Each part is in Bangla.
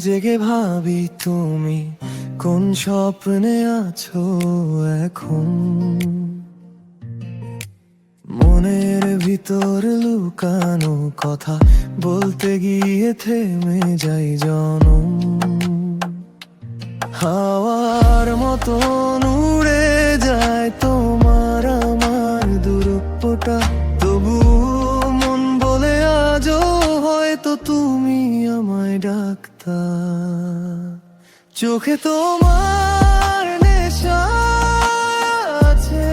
জেগে ভাবি তুমি কোন স্বপ্নে আছো এখন। মনের ভিতর লুকানো কথা বলতে গিয়ে থেমে যাই জনম। হাওয়ার মতো উড়ে যায় তোমার আমার দূরত্বটা, তবু মন বলে আজও হয়তো তুমি আমায় ডাকতা। চোখে তোমার নেশা আছে,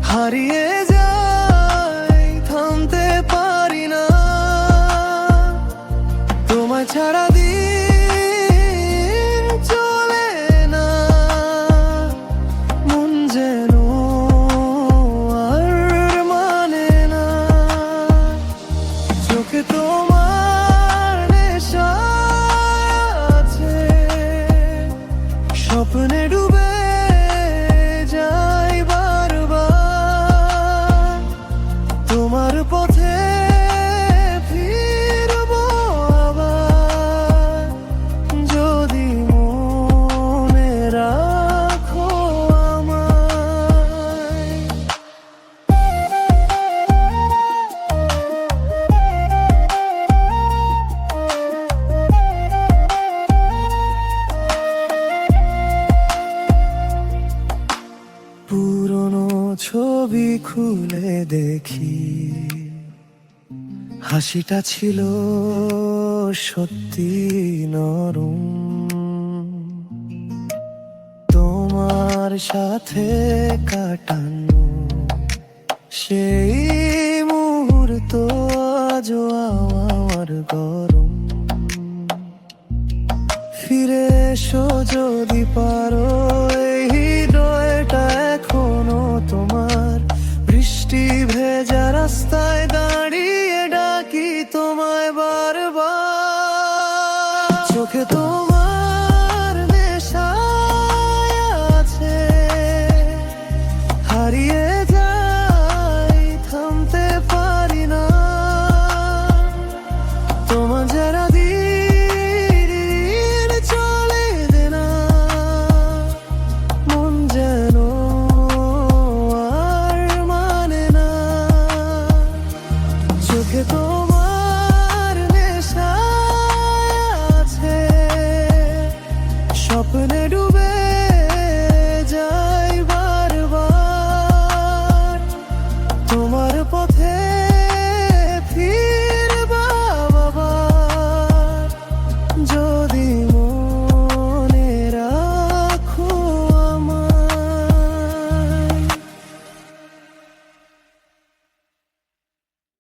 হারিয়ে যাই থামতে পারি না। তোমায় ছাড়া দিন চলে না, মন যেন আর মানে না। চোখে তোমার নেশা আছে, স্বপ্নে ডুবে যাই বারবার। তোমার পথে ফিরবো আবার, যদি মনে রাখো আমায়। পুরনো ছবি খুলে দেখি, হাসিটা ছিল সত্যি নরম। তোমার সাথে কাটানো সেই মুহূর্ত আজও আমার গরম। ফিরে এসো যদি পারো, এই হৃদয়টা এখনো তোমার। বৃষ্টি ভেজা রাস্তায় দাঁড়িয়ে ডাকি তোমায় বারবার। চোখে তোমার নেশা আছে, হারিয়ে যাই থামতে পারি না। তোমার যারা দিন চলে দেনা, মন যেন আর মানে না। চোখে তোমার